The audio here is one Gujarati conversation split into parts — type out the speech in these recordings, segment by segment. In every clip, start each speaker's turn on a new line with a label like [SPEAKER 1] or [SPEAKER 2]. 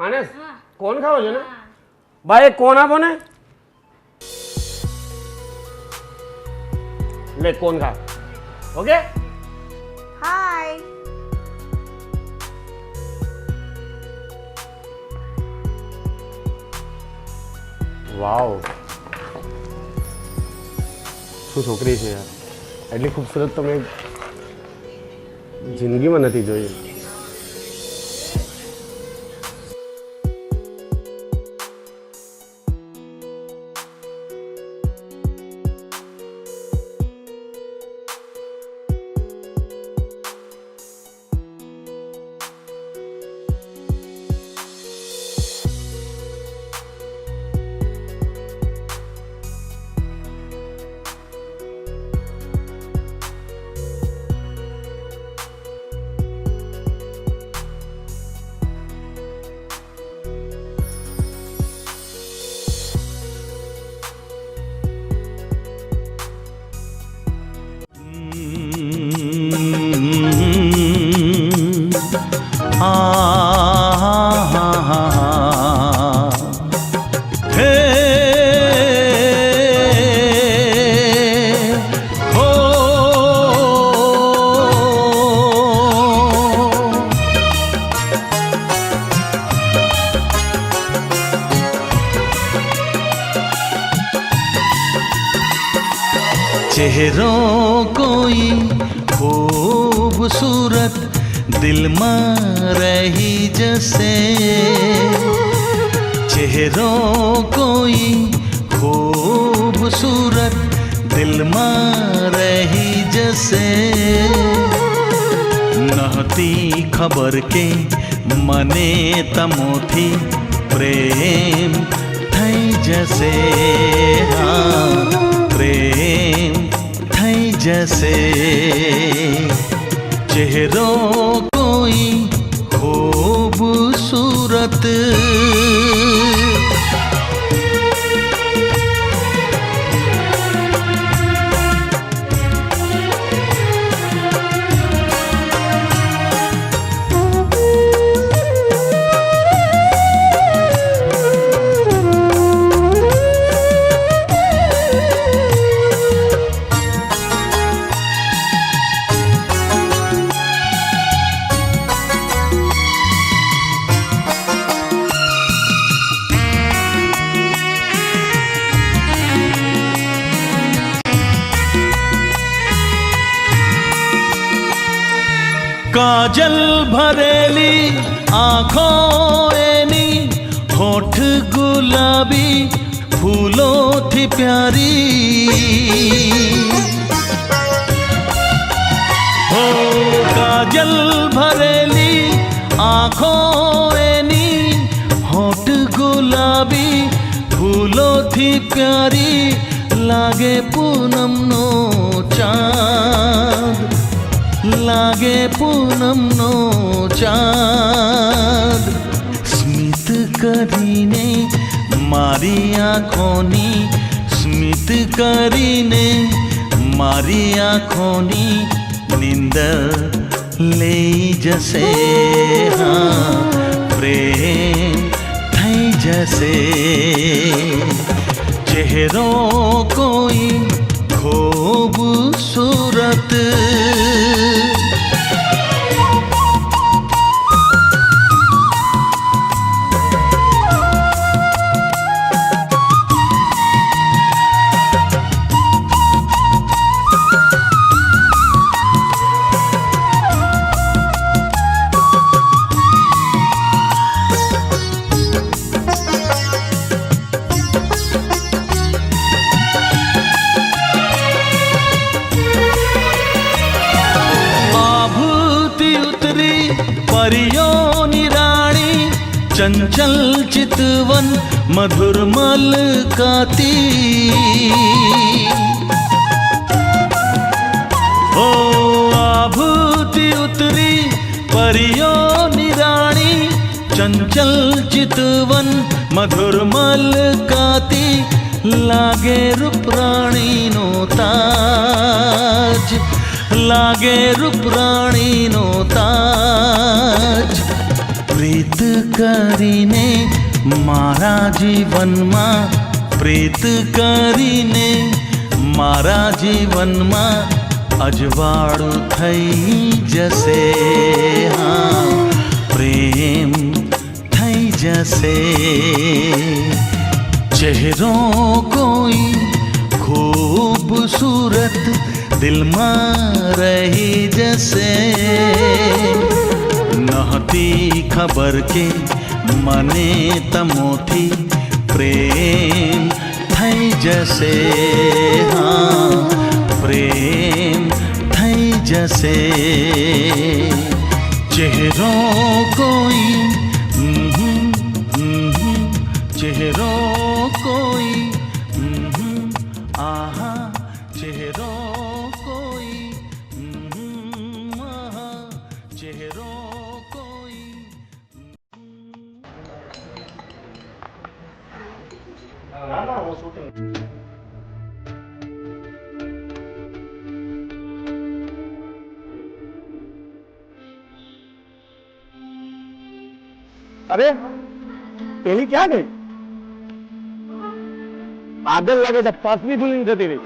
[SPEAKER 1] માનસ કોણ ખાવો છે ને ભાઈ એક કોણ આપો ને લે કોણ ખા ઓકે
[SPEAKER 2] હાય
[SPEAKER 1] વાવ શું છોકરી છે યાર એટલી ખૂબસૂરત તો મેં જિંદગીમાં નથી જોઈ
[SPEAKER 3] चेहरों कोई खूबसूरत दिल में रही जैसे चेहरों कोई खूबसूरत दिल में रही जैसे नहती खबर के मने तमोथी प्रेम थई जैसे हाँ प्रेम थई जैसे चेहरों कोई खूबसूरत काजल भरेली आँखों एनी होठ गुलाबी फूलों थी प्यारी हो काजल भरेली आँखों एनी होठ गुलाबी फूलों थी प्यारी लागे पूनम नो चाँद लागे पूनम नो चाँद स्मित करीने मारी आँखोनी स्मित करीने मारी आँखोनी नींदर ले जैसे हाँ प्रेम थई जैसे चेहरों कोई खूबसूरत परियों निराणी चंचल चितवन मधुर मलकाती ओ आभूति उतरी परियों निराणी चंचल चितवन मधुर मलकाती लागे रूपराणी नो ताज लागे रूपराणी नो ताज પ્રીત કરીને મારા જીવનમાં, પ્રીત કરીને મારા જીવનમાં અજવાળું થઈ જશે, હા પ્રેમ થઈ જશે. ચહેરો કોઈ ખૂબસૂરત દિલમાં રહી જશે. નહોતી ખબર કે મને તમોથી પ્રેમ થઈ જશે, હા પ્રેમ થઈ જશે. ચહેરો કોઈ ચહેરો કોઈ આહા ચહેરો કોઈ આહા ચહેરો કોઈ.
[SPEAKER 1] અરે પેલી ક્યાં ગઈ? પાગલ લાગે છે, પાસની ફિલિંગ થતી રહી.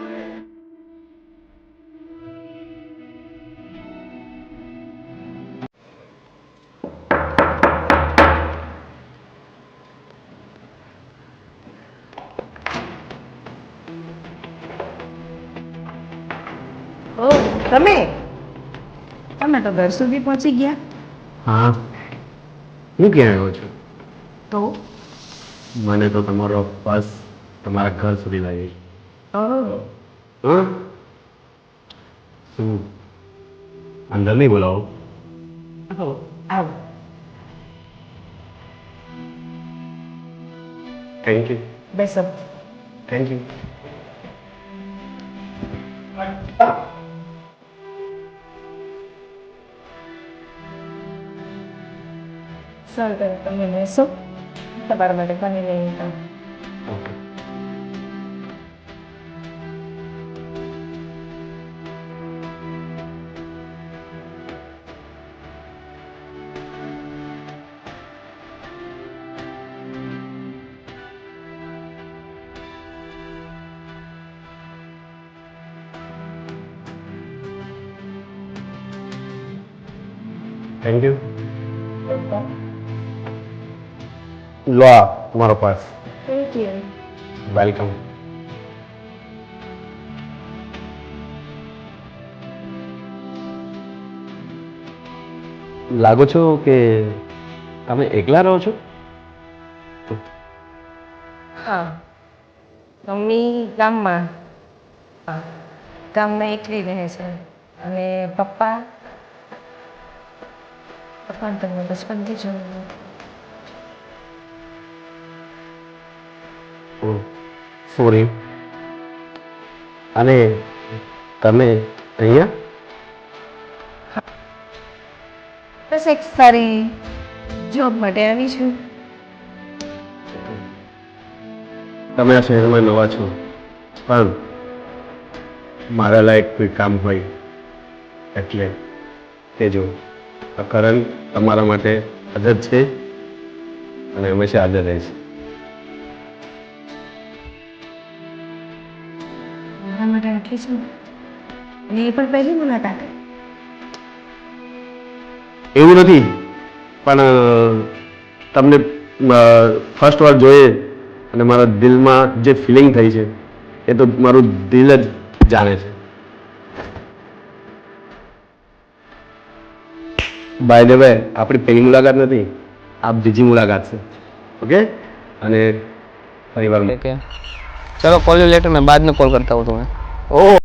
[SPEAKER 2] ઓ તમે તમે તો ઘર સુધી પહોંચી ગયા.
[SPEAKER 1] હા, હું ક્યાં આવ્યો છું?
[SPEAKER 2] તો
[SPEAKER 1] મને તો તમારો બસ તમારા ઘર સુધી લાવી.
[SPEAKER 2] ઓહ,
[SPEAKER 1] હા, શું અંદર નહીં બોલાવો?
[SPEAKER 2] આવો.
[SPEAKER 1] Thank you.
[SPEAKER 2] બેસો.
[SPEAKER 1] Thank you.
[SPEAKER 2] સારું, તમે બેસો. તમારા માટે પાણી લઈ આવું.
[SPEAKER 1] Thank you. લો આ તમારો પાસ.
[SPEAKER 2] Thank you.
[SPEAKER 1] વેલકમ. લાગો છો કે તમે એકલા રહો છો?
[SPEAKER 2] હા, મમ્મી ગામમાં, હા ગામમાં એકલી રહે છે. અને પપ્પા પપ્પાને તમે બચપનથી જોયું.
[SPEAKER 1] સોરી. અને તમે અહીંયા?
[SPEAKER 2] બસ એક સારી જોબ માટે આવી છું.
[SPEAKER 1] તમે આ શહેરમાં નવા છો, પણ મારા લાયક કોઈ કામ હોય એટલે તે જો આ કરણ તમારા માટે હાજર છે અને હંમેશા હાજર રહેશે.
[SPEAKER 2] મારા માટે રાખી છું. અને એ પણ પહેલી મુલાકાત.
[SPEAKER 1] એવું નથી, પણ તમને ફર્સ્ટ વાર જોઈએ અને મારા દિલમાં જે ફિલિંગ થઈ છે એ તો મારું દિલ જ જાણે છે. બાય ધ વે આપણી પહેલી મુલાકાત નથી, આ બીજી મુલાકાત છે. ઓકે, અને ફરી વાર
[SPEAKER 4] चलो कॉल यू लेटर, मैं बाद में कॉल करता हूँ तुम्हें.
[SPEAKER 1] ઓહ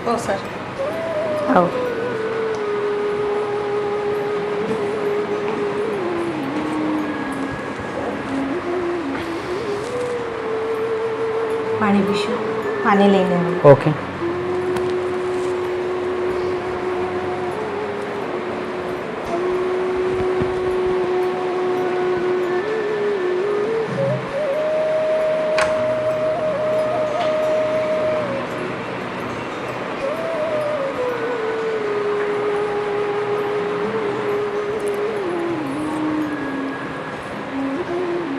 [SPEAKER 2] ઓ સર આવો. પાણી પીશું. પાણી લઈને આવો.
[SPEAKER 4] ઓકે.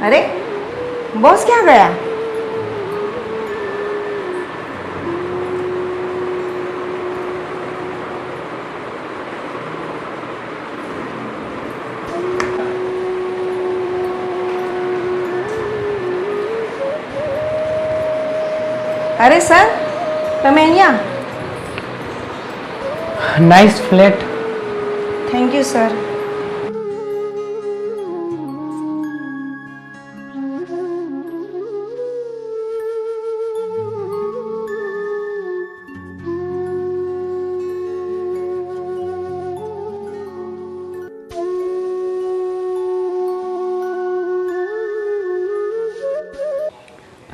[SPEAKER 2] અરે બોસ ક્યાં ગયા? અરે સર તમે અહીંયા.
[SPEAKER 4] Nice flat.
[SPEAKER 2] Thank you sir.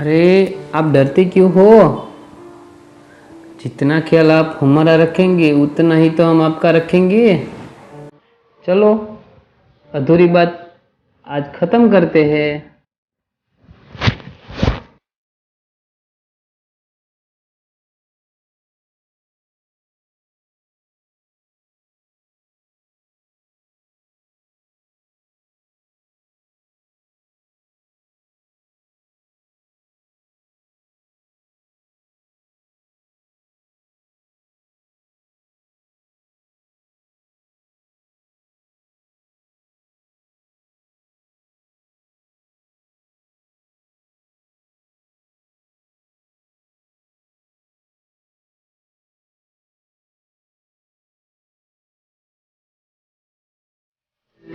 [SPEAKER 4] अरे आप डरते क्यों हो? जितना ख्याल आप हमारा रखेंगे उतना ही तो हम आपका रखेंगे. चलो अधूरी बात आज खत्म करते हैं.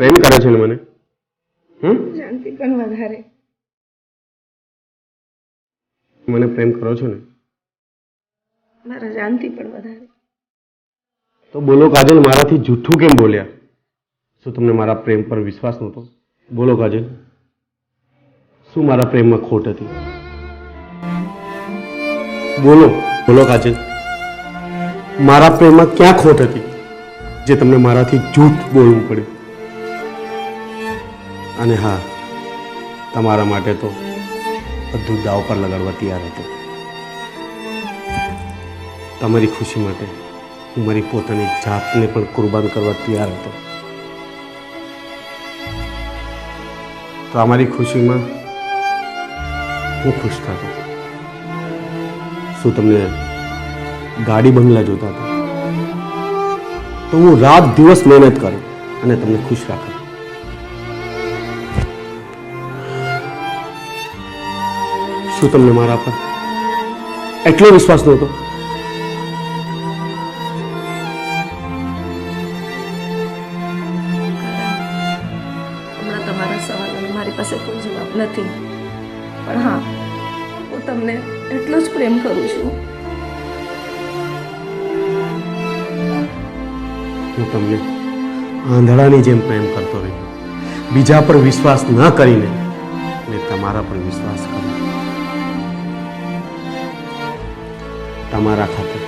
[SPEAKER 1] પ્રેમ કરે છે ને મને?
[SPEAKER 2] જાનથી પણ વધારે.
[SPEAKER 1] મને પ્રેમ કરો છો ને?
[SPEAKER 2] મારા જાનથી પણ વધારે.
[SPEAKER 1] તો બોલો કાજલ, મારાથી જૂઠું કેમ બોલ્યા? શું તમને મારા પ્રેમ પર વિશ્વાસ નહોતો? બોલો કાજલ, શું મારા પ્રેમમાં ખોટ હતી? બોલો બોલો કાજલ, મારા પ્રેમમાં ક્યાં ખોટ હતી જે તમને મારાથી જૂઠ બોલવું પડ્યું? અને હા, તમારા માટે તો બધું દાવ પર લગાડવા તૈયાર હતો. તમારી ખુશી માટે હું મારી પોતાની જાતને પણ કુરબાન કરવા તૈયાર હતો. તો અમારી ખુશીમાં હું ખુશ થતો. શું તમને ગાડી બંગલા જોતા હતા તો હું રાત દિવસ મહેનત કરું અને તમને ખુશ રાખું. શું તમને મારા પર એટલો વિશ્વાસ નહોતો?
[SPEAKER 2] હમણાં તમારા સવાલોનો મારી પાસે કોઈ જવાબ નથી, પણ હા, હું તમને એટલો જ પ્રેમ કરું છું.
[SPEAKER 1] હું તમને આંધળાની જેમ પ્રેમ કરતો રહ્યો, બીજા પર વિશ્વાસ ન કરીને મેં તમારા પર વિશ્વાસ કર્યો. તમારા ખાતર,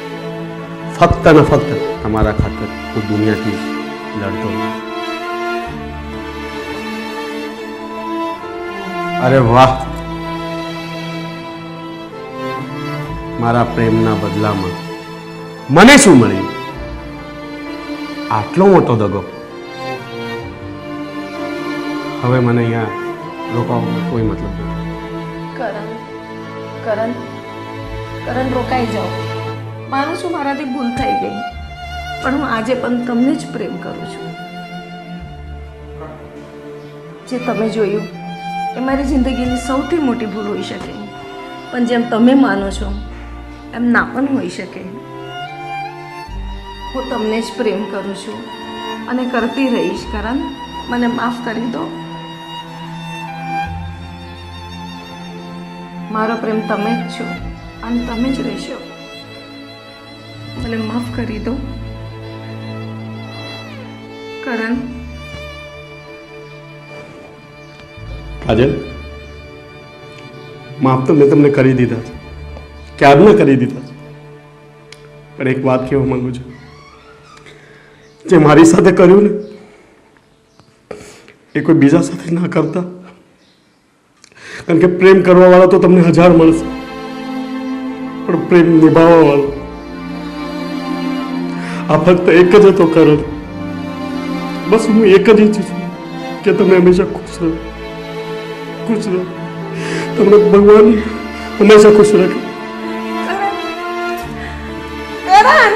[SPEAKER 1] ફક્ત ને ફક્ત તમારા ખાતર હું દુનિયાથી લડતો રહ્યો. અરે વાહ, મારા પ્રેમના બદલામાં મને શું મળ્યું? આટલો મોટો દગો. હવે મને અહીંયા રોકાવાનો કોઈ મતલબ નથી.
[SPEAKER 2] કરણ રોકાઈ જાઓ. માનું છું મારાથી ભૂલ થઈ ગઈ, પણ હું આજે પણ તમને જ પ્રેમ કરું છું. જે તમે જોયું એ મારી જિંદગીની સૌથી મોટી ભૂલ હોઈ શકે, પણ જેમ તમે માનો છો એમ ના પણ હોઈ શકે. હું તમને જ પ્રેમ કરું છું અને કરતી રહીશ. કરણ, મને માફ કરી દો. મારો પ્રેમ તમે જ છો અને તમે જ રહેશો. મને મને માફ કરી દો. કરણ,
[SPEAKER 1] કાજલ, માફ તો મેં તમને કરી દીધા છે, ક્યારના કરી દીધા છે. પણ એક વાત કહેવા માંગુ છું, જે મારી સાથે કર્યું ને એ કોઈ બીજા સાથે ના કરતા. કારણ કે પ્રેમ કરવા વાળો તો તમને 1000 મળશે, પણ પ્રેમ નિભાવવા વાળો આ ફક્ત એક જ હતો કરણ. બસ હું એક જ ઈચ્છું છું કે તમે હંમેશા ખુશ રહો, ખુશ રહો. તમને ભગવાન હંમેશા ખુશ રાખે.
[SPEAKER 2] કરણ,